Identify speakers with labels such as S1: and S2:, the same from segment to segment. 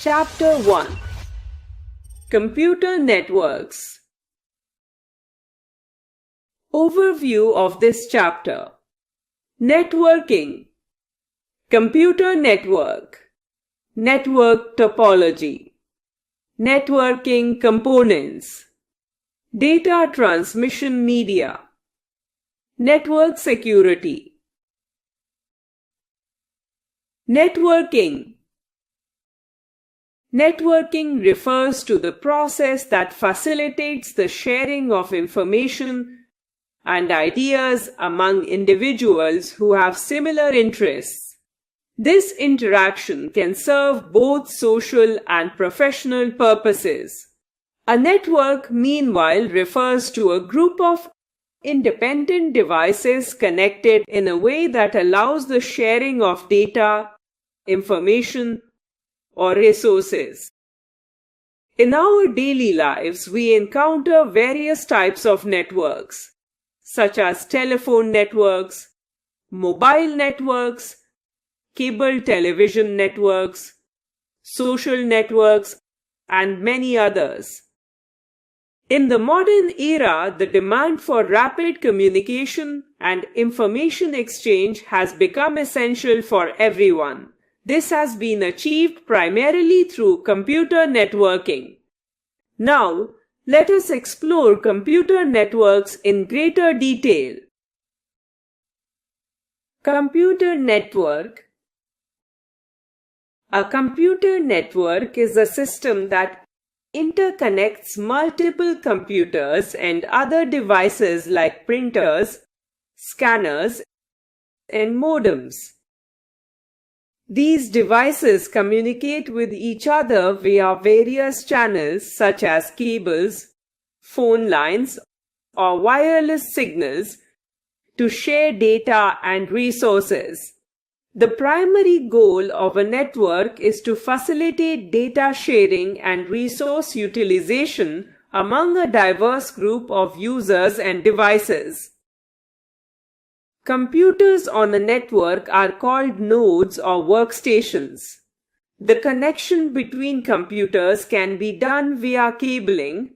S1: Chapter 1: Computer Networks. Overview of this chapter. Networking. Computer network. Network topology. Networking components. Data transmission media. Network security. Networking. Networking refers to the process that facilitates the sharing of information and ideas among individuals who have similar interests. This interaction can serve both social and professional purposes. A network, meanwhile, refers to a group of independent devices connected in a way that allows the sharing of data, information, or resources. In our daily lives, we encounter various types of networks, such as telephone networks, mobile networks, cable television networks, social networks, and many others. In the modern era, the demand for rapid communication and information exchange has become essential for everyone. This has been achieved primarily through computer networking. Now, let us explore computer networks in greater detail. Computer network. A computer network is a system that interconnects multiple computers and other devices like printers, scanners, and modems. These devices communicate with each other via various channels such as cables, phone lines, or wireless signals to share data and resources. The primary goal of a network is to facilitate data sharing and resource utilization among a diverse group of users and devices. Computers on a network are called nodes or workstations. The connection between computers can be done via cabling,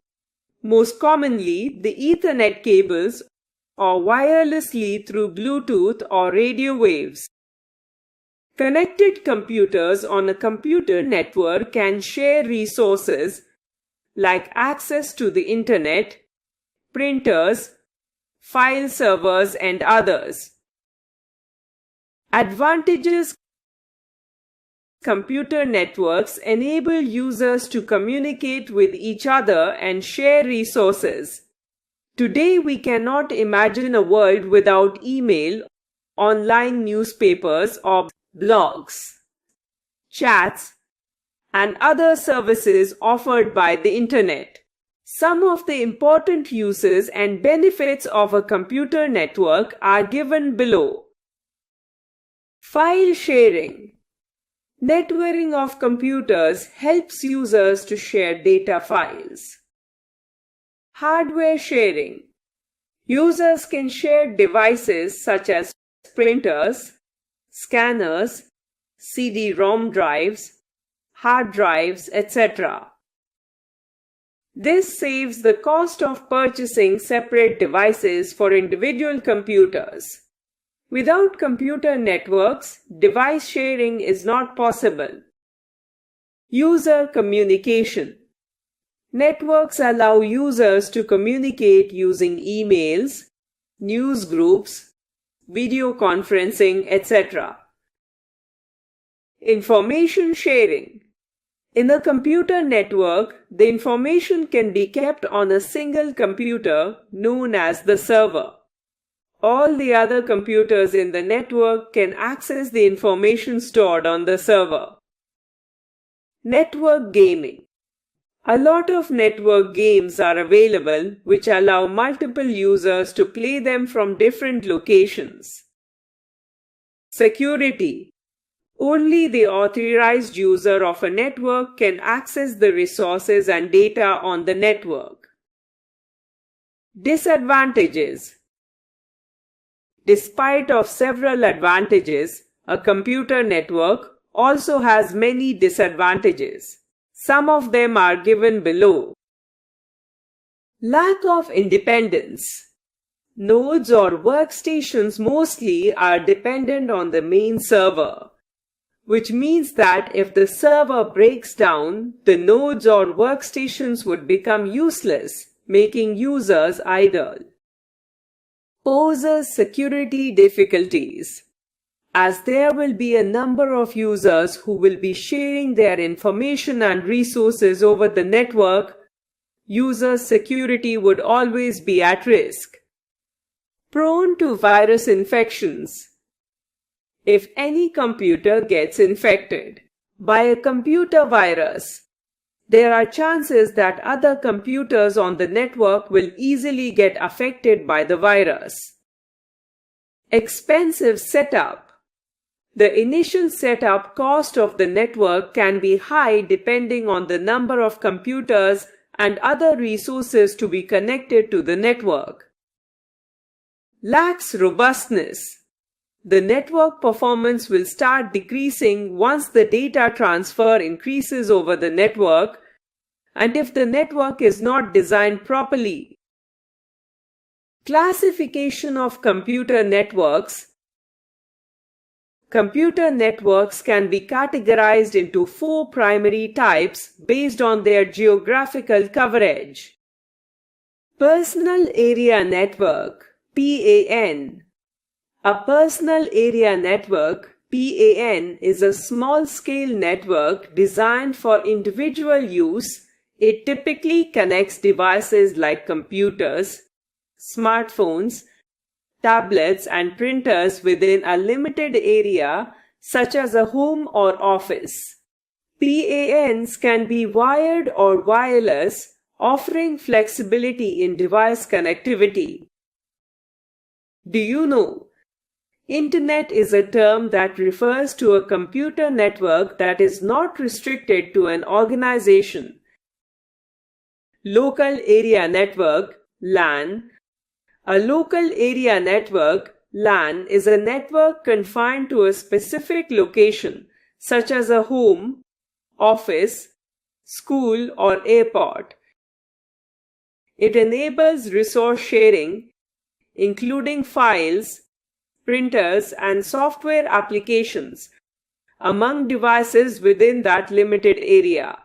S1: most commonly the Ethernet cables, or wirelessly through Bluetooth or radio waves. Connected computers on a computer network can share resources like access to the internet, printers, file servers, and others. Advantages. Computer networks enable users to communicate with each other and share resources. Today, we cannot imagine a world without email, online newspapers, or blogs, chats, and other services offered by the internet. Some of the important uses and benefits of a computer network are given below. File sharing. Networking of computers helps users to share data files. Hardware sharing. Users can share devices such as printers, scanners, CD-ROM drives, hard drives, etc. This saves the cost of purchasing separate devices for individual computers. Without computer networks, device sharing is not possible. User communication. Networks allow users to communicate using emails, news groups, video conferencing, etc. Information sharing. In a computer network, the information can be kept on a single computer known as the server. All the other computers in the network can access the information stored on the server. Network gaming. A lot of network games are available which allow multiple users to play them from different locations. Security. Only the authorized user of a network can access the resources and data on the network. Disadvantages. Despite of several advantages, a computer network, also has many disadvantages. Some of them are given below. Lack of independence. Nodes or workstations mostly are dependent on the main server, which means that if the server breaks down, the nodes or workstations would become useless, making users idle. Poses security difficulties. As there will be a number of users who will be sharing their information and resources over the network, user security would always be at risk. Prone to virus infections. If any computer gets infected by a computer virus, there are chances that other computers on the network will easily get affected by the virus. Expensive setup. The initial setup cost of the network can be high depending on the number of computers and other resources to be connected to the network. Lacks robustness. The network performance will start decreasing once the data transfer increases over the network and if the network is not designed properly. Classification of computer networks. Computer networks can be categorized into 4 primary types based on their geographical coverage. Personal Area Network (PAN). A personal area network (PAN) is a small-scale network designed for individual use. It typically connects devices like computers, smartphones, tablets, and printers within a limited area, such as a home or office. PANs can be wired or wireless, offering flexibility in device connectivity. Do you know? Internet is a term that refers to a computer network that is not restricted to an organization. Local Area Network (LAN). A local area network (LAN) is a network confined to a specific location, such as a home, office, school, or airport. It enables resource sharing, including files, printers, and software applications, among devices within that limited area.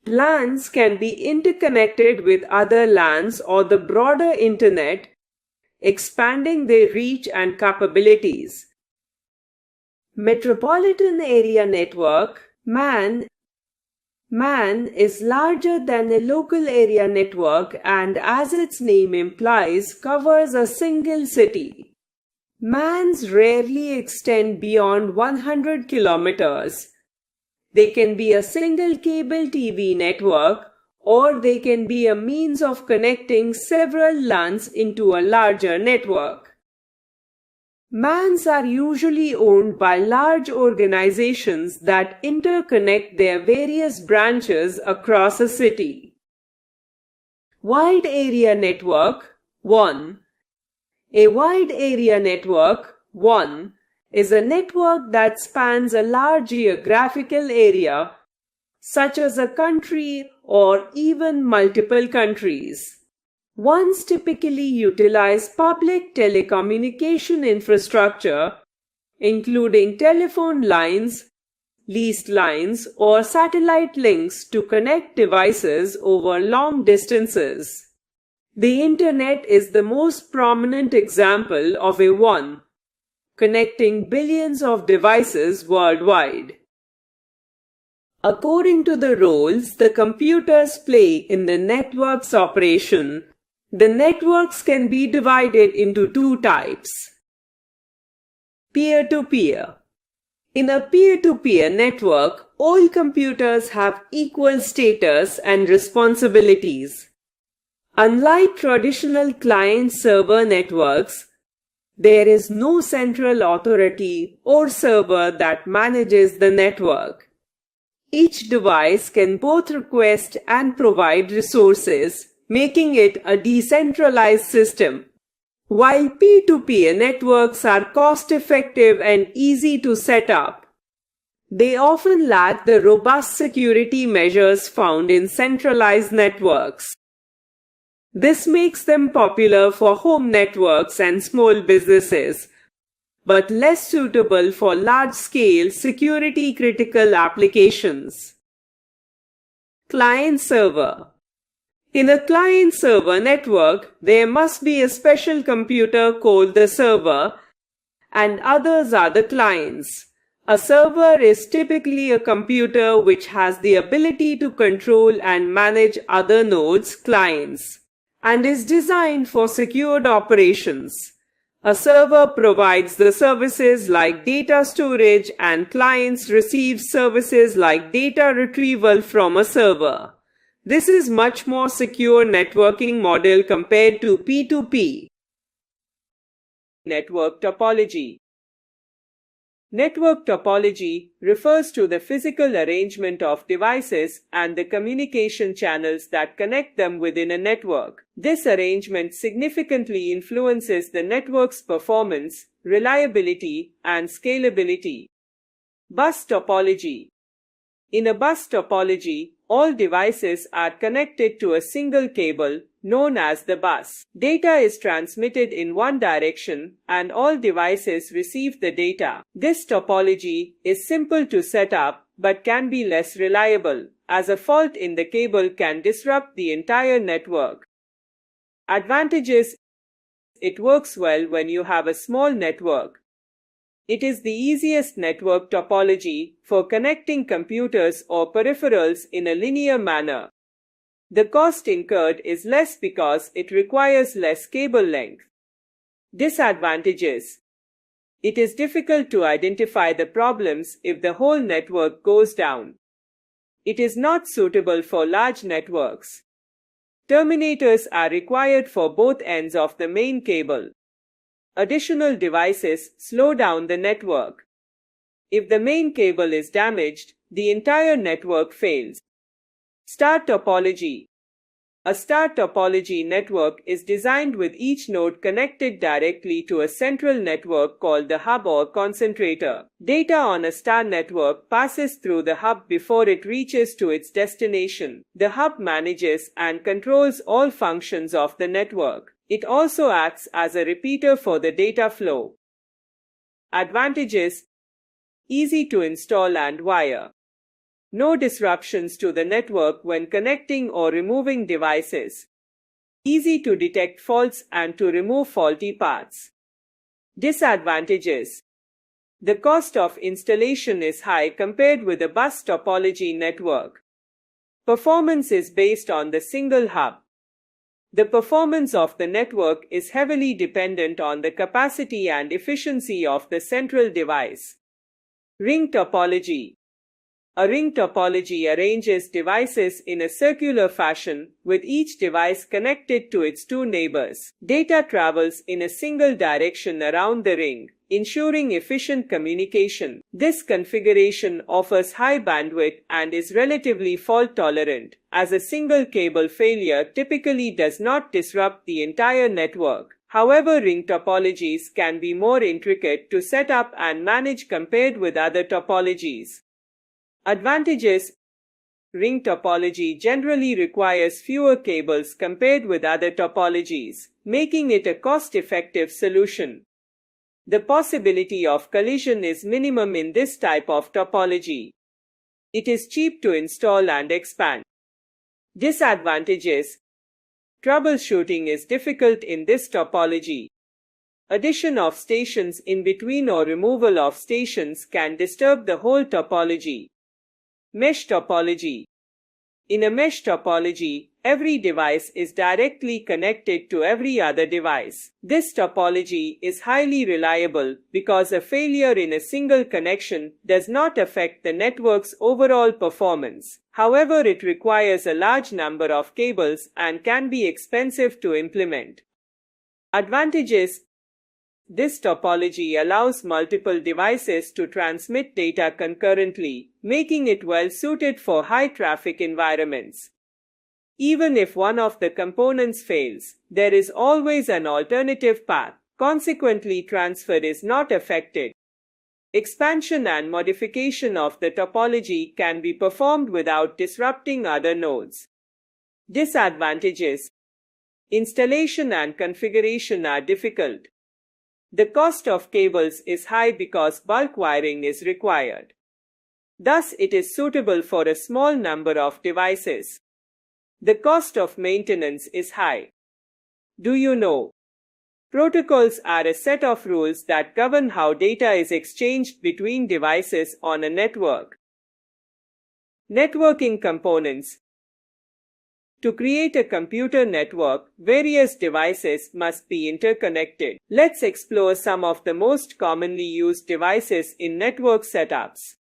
S1: LANs can be interconnected with other LANs or the broader Internet, expanding their reach and capabilities. Metropolitan Area Network (MAN). MAN is larger than a local area network and, as its name implies, covers a single city. MANs rarely extend beyond 100 kilometers. They can be a single cable TV network, or they can be a means of connecting several LANs into a larger network. MANs are usually owned by large organizations that interconnect their various branches across a city. Wide Area Network (WAN). A wide area network (WAN) is a network that spans a large geographical area, such as a country or even multiple countries. WANs typically utilize public telecommunication infrastructure, including telephone lines, leased lines, or satellite links to connect devices over long distances. The Internet is the most prominent example of a WAN, connecting billions of devices worldwide. According to the roles the computers play in the network's operation, the networks can be divided into 2 types. Peer-to-peer. In a peer-to-peer network, all computers have equal status and responsibilities. Unlike traditional client-server networks, there is no central authority or server that manages the network. Each device can both request and provide resources, making it a decentralized system. While peer-to-peer networks are cost-effective and easy to set up, They often lack the robust security measures found in centralized networks. This makes them popular for home networks and small businesses, but less suitable for large-scale security-critical applications. Client-server. In a client-server network, there must be a special computer called the server, and others are the clients. A server is typically a computer which has the ability to control and manage other nodes, clients, and is designed for secured operations. A server provides the services like data storage, and clients receive services like data retrieval from a server. This is much more secure networking model compared to P2P. Network topology. Network topology refers to the physical arrangement of devices and the communication channels that connect them within a network. This arrangement significantly influences the network's performance, reliability, and scalability. Bus topology. In a bus topology, all devices are connected to a single cable, known as the bus. Data is transmitted in one direction, and all devices receive the data. This topology is simple to set up, but can be less reliable, as a fault in the cable can disrupt the entire network. Advantages: it works well when you have a small network. It is the easiest network topology for connecting computers or peripherals in a linear manner. The cost incurred is less because it requires less cable length. Disadvantages: it is difficult to identify the problems if the whole network goes down. It is not suitable for large networks. Terminators are required for both ends of the main cable. Additional devices slow down the network. If the main cable is damaged, the entire network fails. Star topology. A star topology network is designed with each node connected directly to a central network called the hub or concentrator. Data on a star network passes through the hub before it reaches to its destination. The hub manages and controls all functions of the network. It also acts as a repeater for the data flow. Advantages: easy to install and wire. No disruptions to the network when connecting or removing devices. Easy to detect faults and to remove faulty parts. Disadvantages: the cost of installation is high compared with a bus topology network. Performance is based on the single hub. The performance of the network is heavily dependent on the capacity and efficiency of the central device. Ring topology. A ring topology arranges devices in a circular fashion, with each device connected to its two neighbors. Data travels in a single direction around the ring, ensuring efficient communication. This configuration offers high bandwidth and is relatively fault-tolerant, as a single cable failure typically does not disrupt the entire network. However, ring topologies can be more intricate to set up and manage compared with other topologies. Advantages: ring topology generally requires fewer cables compared with other topologies, making it a cost-effective solution. The possibility of collision is minimum in this type of topology. It is cheap to install and expand. Disadvantages: troubleshooting is difficult in this topology. Addition of stations in between or removal of stations can disturb the whole topology. Mesh topology. In a mesh topology, every device is directly connected to every other device. This topology is highly reliable because a failure in a single connection does not affect the network's overall performance. However, it requires a large number of cables and can be expensive to implement. Advantages: this topology allows multiple devices to transmit data concurrently, making it well suited for high-traffic environments. Even if one of the components fails, there is always an alternative path. Consequently, transfer is not affected. Expansion and modification of the topology can be performed without disrupting other nodes. Disadvantages: installation and configuration are difficult. The cost of cables is high because bulk wiring is required. Thus, it is suitable for a small number of devices. The cost of maintenance is high. Do you know? Protocols are a set of rules that govern how data is exchanged between devices on a network. Networking components. To create a computer network, various devices must be interconnected. Let's explore some of the most commonly used devices in network setups.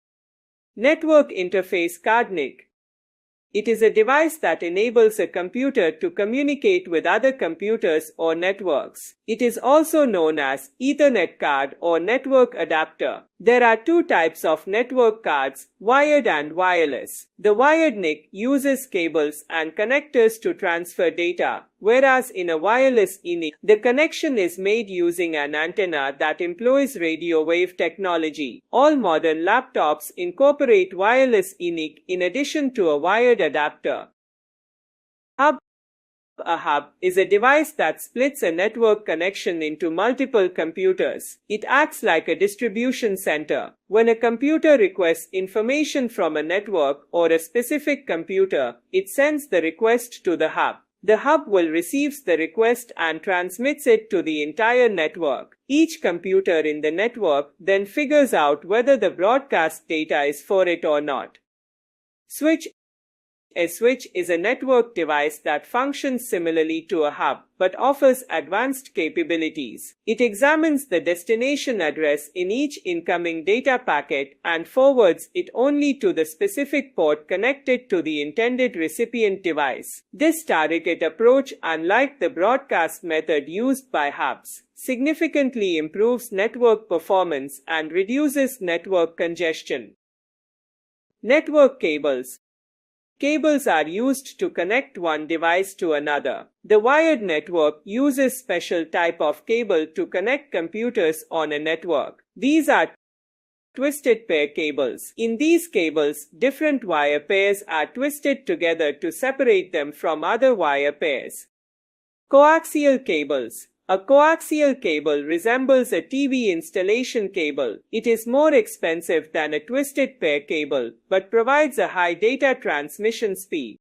S1: Network interface card NIC. It is a device that enables a computer to communicate with other computers or networks. It is also known as Ethernet card or network adapter. There are two types of network cards, wired and wireless. The wired NIC uses cables and connectors to transfer data, whereas in a wireless eNIC, the connection is made using an antenna that employs radio wave technology. All modern laptops incorporate wireless eNIC in addition to a wired adapter. Hub. A hub is a device that splits a network connection into multiple computers. It acts like a distribution center. When a computer requests information from a network or a specific computer, it sends the request to the hub. The hub will receive the request and transmits it to the entire network. Each computer in the network then figures out whether the broadcast data is for it or not. Switch. A switch is a network device that functions similarly to a hub, but offers advanced capabilities. It examines the destination address in each incoming data packet and forwards it only to the specific port connected to the intended recipient device. This targeted approach, unlike the broadcast method used by hubs, significantly improves network performance and reduces network congestion. Network cables. Cables are used to connect one device to another. The wired network uses special type of cable to connect computers on a network. These are twisted pair cables. In these cables, different wire pairs are twisted together to separate them from other wire pairs. Coaxial cables. A coaxial cable resembles a TV installation cable. It is more expensive than a twisted pair cable, but provides a high data transmission speed.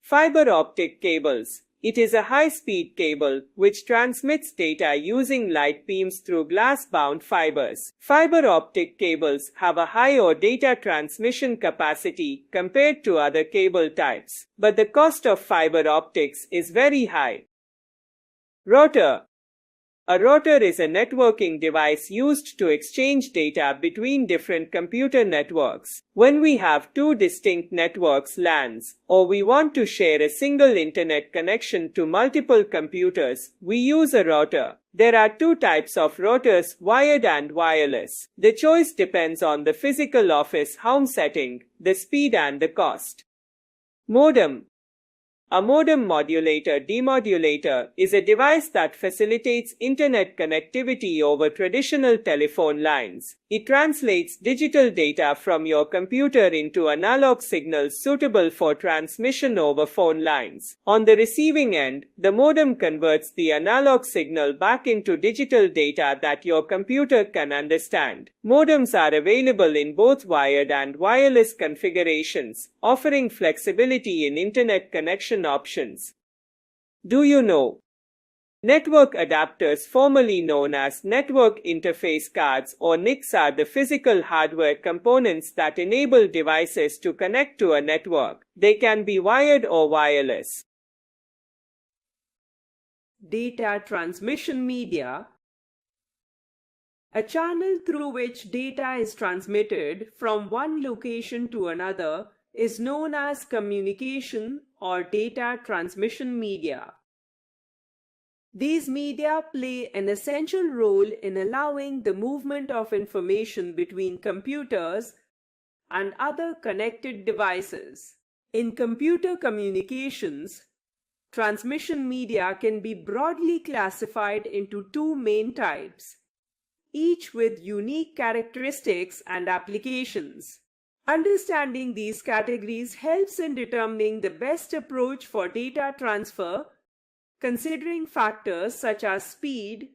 S1: Fiber optic cables. It is a high-speed cable which transmits data using light beams through glass-bound fibers. Fiber optic cables have a higher data transmission capacity compared to other cable types, but the cost of fiber optics is very high. Router. A router is a networking device used to exchange data between different computer networks. When we have two distinct networks (LANs), or we want to share a single internet connection to multiple computers, we use a router. There are two types of routers, wired and wireless. The choice depends on the physical office home setting, the speed and the cost. Modem. A modem modulator/demodulator is a device that facilitates internet connectivity over traditional telephone lines. It translates digital data from your computer into analog signals suitable for transmission over phone lines. On the receiving end, the modem converts the analog signal back into digital data that your computer can understand. Modems are available in both wired and wireless configurations, offering flexibility in internet connection options. Do you know? Network adapters, formerly known as network interface cards or NICs, are the physical hardware components that enable devices to connect to a network. They can be wired or wireless. Data transmission media. A channel through which data is transmitted from one location to another is known as communication or data transmission media. These media play an essential role in allowing the movement of information between computers and other connected devices. In computer communications, transmission media can be broadly classified into two main types: each with unique characteristics and applications. Understanding these categories helps in determining the best approach for data transfer, considering factors such as speed,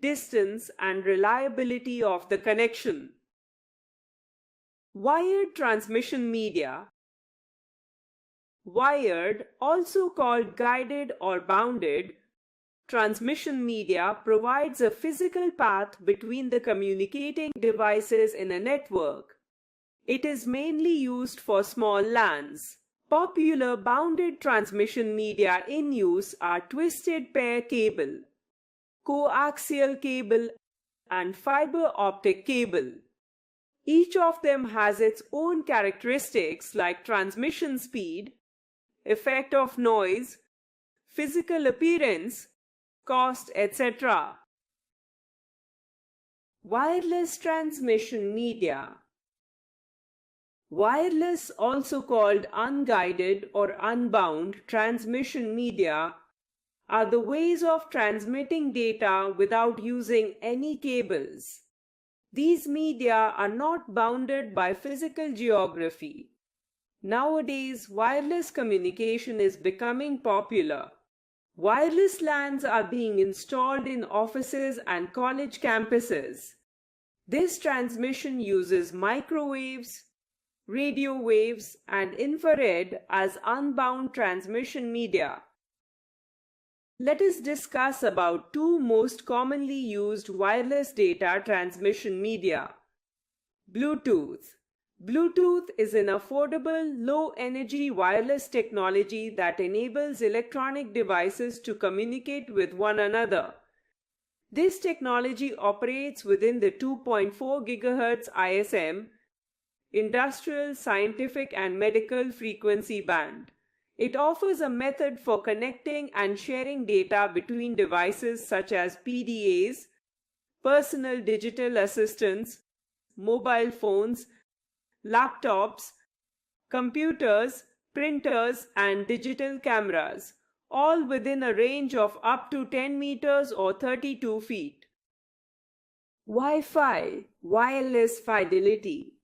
S1: distance, and reliability of the connection. Wired transmission media. Wired, also called guided or bounded, transmission media provides a physical path between the communicating devices in a network. It is mainly used for small LANs. Popular bounded transmission media in use are twisted pair cable, coaxial cable, and fiber optic cable. Each of them has its own characteristics like transmission speed, effect of noise, physical appearance, cost, etc. Wireless transmission media. Wireless, also called unguided or unbound transmission media, are the ways of transmitting data without using any cables. These media are not bounded by physical geography. Nowadays, wireless communication is becoming popular. Wireless LANs are being installed in offices and college campuses. This transmission uses microwaves, radio waves, and infrared as unbound transmission media. Let us discuss about two most commonly used wireless data transmission media. Bluetooth. Bluetooth is an affordable, low-energy wireless technology that enables electronic devices to communicate with one another. This technology operates within the 2.4 GHz ISM, industrial, scientific, and medical frequency band. It offers a method for connecting and sharing data between devices such as PDAs, personal digital assistants, mobile phones, laptops, computers, printers, and digital cameras, all within a range of up to 10 meters or 32 feet. Wi-Fi, wireless fidelity.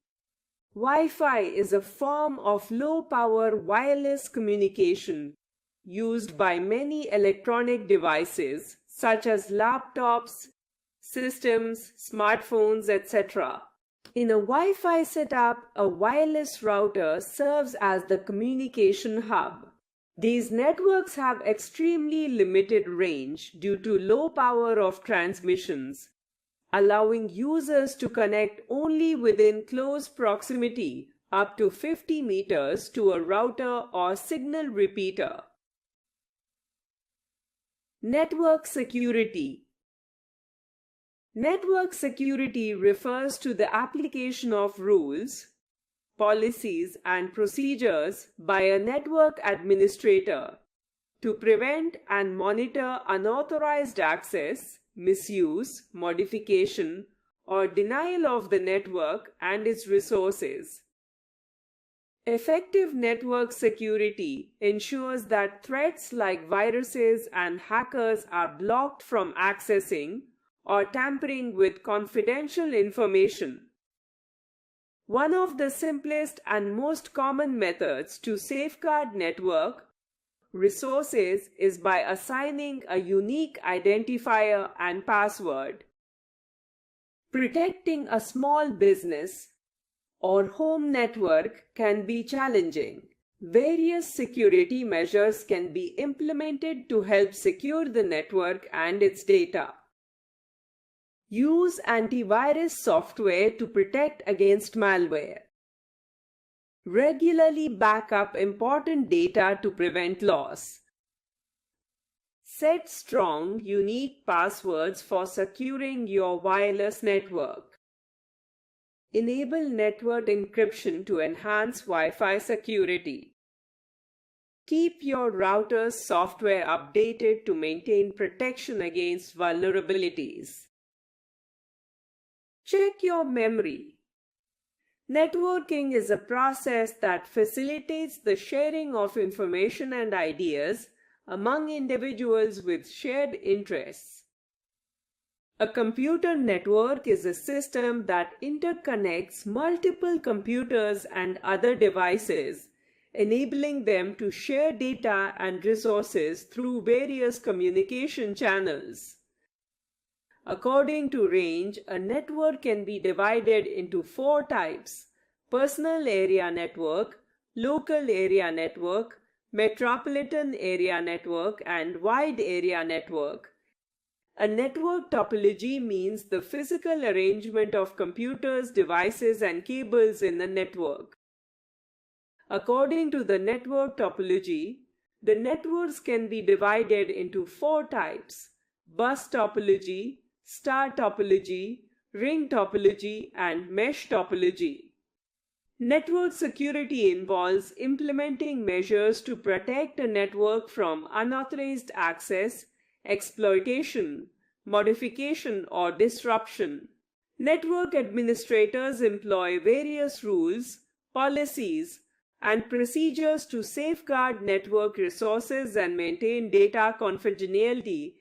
S1: Wi-Fi is a form of low-power wireless communication used by many electronic devices such as laptops, systems, smartphones, etc. In a Wi-Fi setup, a wireless router serves as the communication hub. These networks have extremely limited range due to low power of transmissions, allowing users to connect only within close proximity up to 50 meters to a router or signal repeater. Network security. Network security refers to the application of rules, policies, and procedures by a network administrator to prevent and monitor unauthorized access, misuse, modification, or denial of the network and its resources. Effective network security ensures that threats like viruses and hackers are blocked from accessing or tampering with confidential information. One of the simplest and most common methods to safeguard network resources is by assigning a unique identifier and password. Protecting a small business or home network can be challenging. Various security measures can be implemented to help secure the network and its data. Use antivirus software to protect against malware. Regularly back up important data to prevent loss. Set strong, unique passwords for securing your wireless network. Enable network encryption to enhance Wi-Fi security. Keep your router's software updated to maintain protection against vulnerabilities. Check your memory. Networking is a process that facilitates the sharing of information and ideas among individuals with shared interests. A computer network is a system that interconnects multiple computers and other devices, enabling them to share data and resources through various communication channels. According to range, a network can be divided into 4 types: personal area network, local area network, metropolitan area network, and wide area network. A network topology means the physical arrangement of computers, devices, and cables in the network. According to the network topology, the networks can be divided into 4 types: bus topology, star topology, ring topology, and mesh topology. Network security involves implementing measures to protect a network from unauthorized access, exploitation, modification, or disruption. Network administrators employ various rules, policies, and procedures to safeguard network resources and maintain data confidentiality,